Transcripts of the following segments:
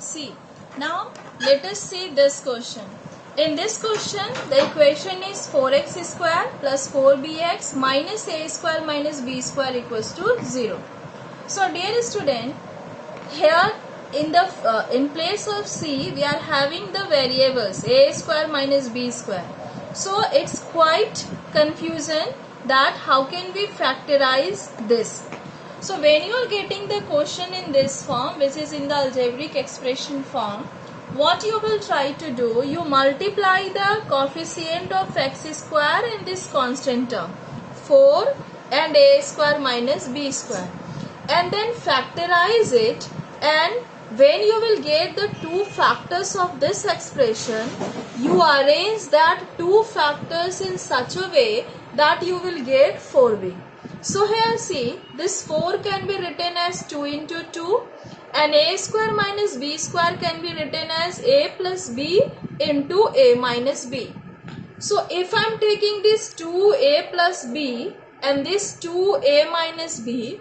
See, now let us see this question. In this question, the equation is 4x square plus 4bx minus a square minus b square equals to 0. So, dear student, here in place of c, we are having the variables a square minus b square. So, it's quite confusion that how can we factorize this. So when you are getting the question in this form, which is in the algebraic expression form, what you will try to do, you multiply the coefficient of x square in this constant term 4 and a square minus b square, and then factorize it, and when you will get the two factors of this expression, you arrange that two factors in such a way that you will get 4b. So here see, this 4 can be written as 2 into 2 and a square minus b square can be written as a plus b into a minus b. So if I am taking this 2a plus b and this 2a minus b,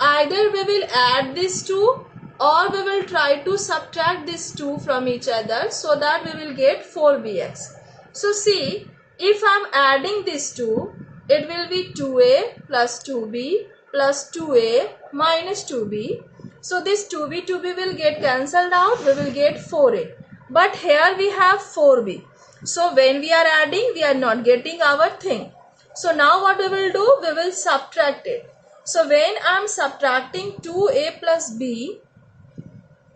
either we will add these two or we will try to subtract these two from each other so that we will get 4bx. So see, if I am adding these two, it will be 2a plus 2b plus 2a minus 2b. So this 2b will get cancelled out, we will get 4a. But here we have 4b. So when we are adding, we are not getting our thing. So now what we will do? We will subtract it. So when I am subtracting 2a plus b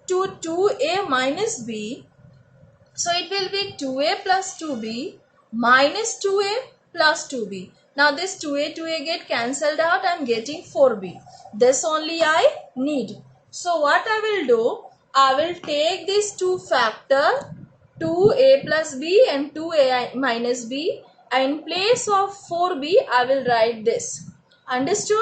to 2a minus b, so it will be 2a plus 2b minus 2a plus 2b. Now this 2a get cancelled out, I am getting 4b. This only I need. So what I will do, I will take these two factors 2a plus b and 2a minus b, and in place of 4b I will write this. Understood?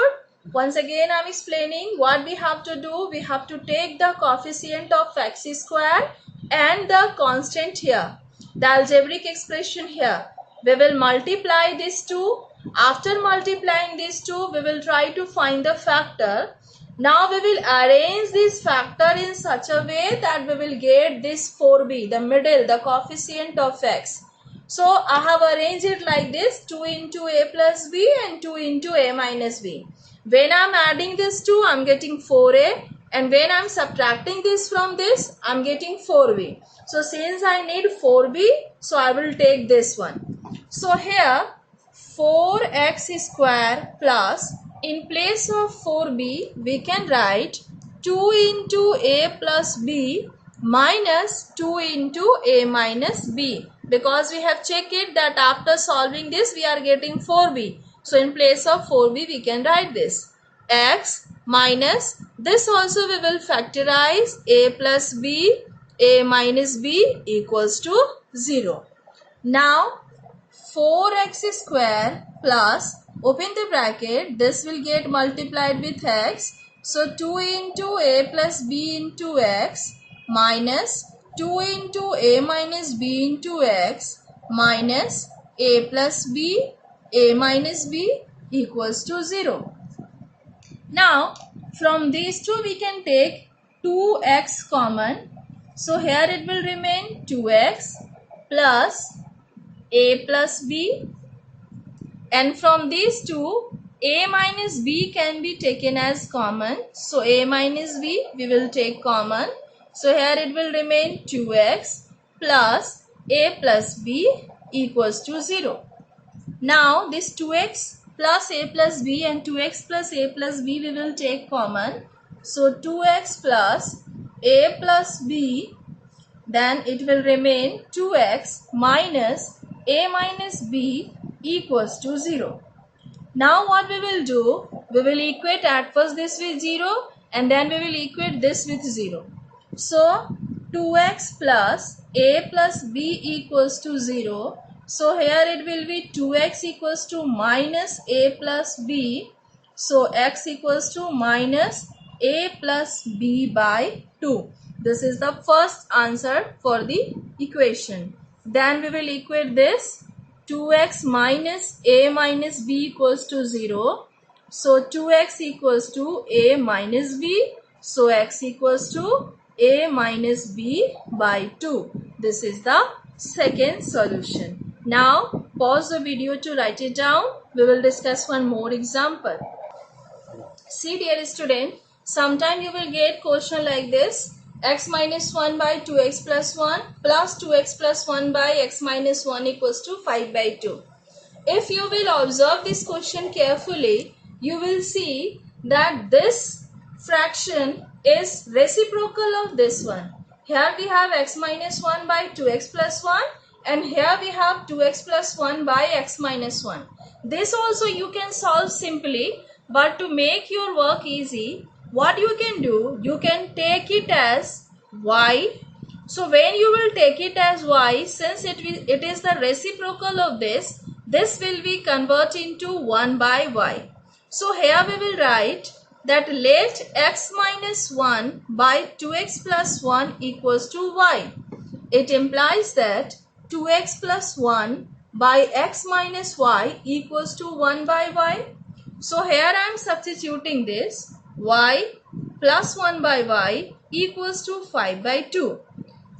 Once again I am explaining what we have to do. We have to take the coefficient of x square and the constant here, the algebraic expression here. We will multiply these two. After multiplying these two, we will try to find the factor. Now we will arrange this factor in such a way that we will get this 4b, the middle, the coefficient of x. So I have arranged it like this, 2 into a plus b and 2 into a minus b. When I am adding this 2, I am getting 4a, and when I am subtracting this from this, I am getting 4b. So since I need 4b, so I will take this one. So here 4x square plus, in place of 4b, we can write 2 into a plus b minus 2 into a minus b, because we have checked it that after solving this we are getting 4b. So in place of 4b we can write this x minus, this also we will factorize, a plus b, a minus b equals to 0. Now 4x square plus, open the bracket, this will get multiplied with x. So 2 into a plus b into x minus 2 into a minus b into x minus a plus b, a minus b equals to 0. Now from these two we can take 2x common. So here it will remain 2x plus a plus b, and from these two a minus b can be taken as common. So a minus b we will take common. So here it will remain 2x plus a plus b equals to 0. Now this 2x plus a plus b and 2x plus a plus b we will take common. So 2x plus a plus b, then it will remain 2x minus a minus b equals to 0. Now what we will do, we will equate at first this with 0 and then we will equate this with 0. So 2x plus a plus b equals to 0. So here it will be 2x equals to minus a plus b. So x equals to minus a plus b by 2. This is the first answer for the equation. Then we will equate this 2x minus a minus b equals to 0. So 2x equals to a minus b. So x equals to a minus b by 2. This is the second solution. Now pause the video to write it down. We will discuss one more example. See dear student, sometime you will get question like this: x minus 1 by 2x plus 1 plus 2x plus 1 by x minus 1 equals to 5 by 2. If you will observe this question carefully, you will see that this fraction is reciprocal of this one. Here we have x minus 1 by 2x plus 1 and here we have 2x plus 1 by x minus 1. This also you can solve simply, but to make your work easy, what you can do, you can take it as y. So when you will take it as y, since it is the reciprocal of this will be converted into 1 by y. So here we will write that let x minus 1 by 2x plus 1 equals to y. It implies that 2x plus 1 by x minus y equals to 1 by y. So here I am substituting this: y plus 1 by y equals to 5 by 2.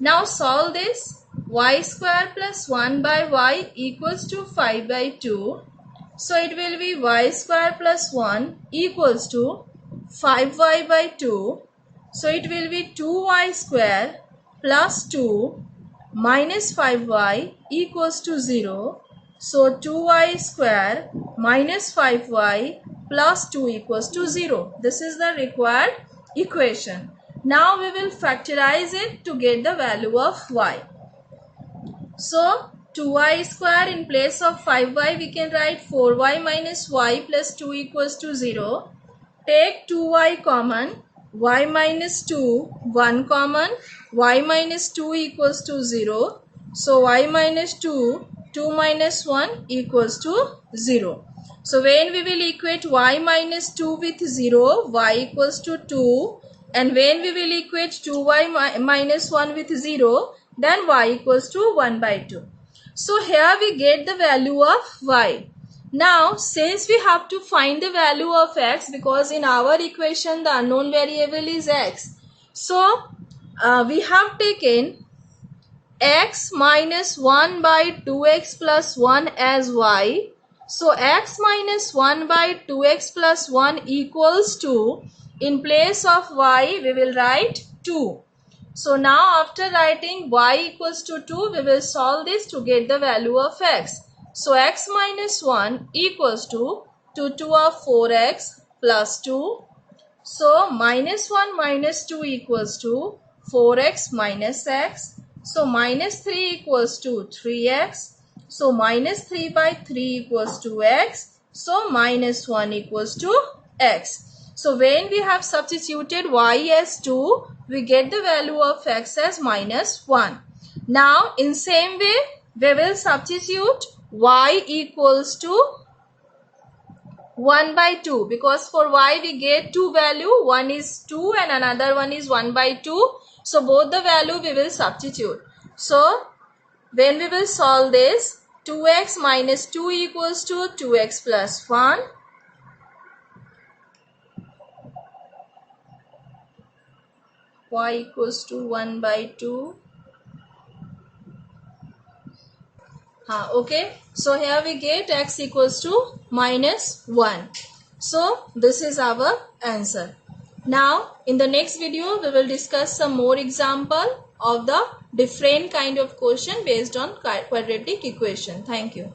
Now solve this. Y square plus 1 by y equals to 5 by 2. So it will be y square plus 1 equals to 5y by 2. So it will be 2y square plus 2 minus 5y equals to 0. So 2y square minus 5y plus 2 equals to 0. This is the required equation. Now we will factorize it to get the value of y. So 2y square in place of 5y we can write 4y minus y plus 2 equals to 0. Take 2y common, y minus 2, 1 common, y minus 2 equals to 0. So y minus 2, 2 minus 1 equals to 0. So when we will equate y minus 2 with 0, y equals to 2. And when we will equate 2y minus 1 with 0, then y equals to 1 by 2. So here we get the value of y. Now since we have to find the value of x, because in our equation the unknown variable is x. So we have taken x minus 1 by 2x plus 1 as y. So x minus 1 by 2x plus 1 equals to, in place of y we will write 2. So now after writing y equals to 2, we will solve this to get the value of x. So x minus 1 equals to 2 to the 4x plus 2. So minus 1 minus 2 equals to 4x minus x. So minus 3 equals to 3x. So minus 3 by 3 equals to x. So minus 1 equals to x. So when we have substituted y as 2, we get the value of x as minus 1. Now in same way, we will substitute y equals to 1 by 2, because for y we get two value, one is 2 and another one is 1 by 2. So both the value we will substitute. So when we will solve this, 2x minus 2 equals to 2x plus 1. Y equals to 1 by 2. Okay. So here we get x equals to minus 1. So this is our answer. Now in the next video we will discuss some more example of the different kind of question based on quadratic equation. Thank you.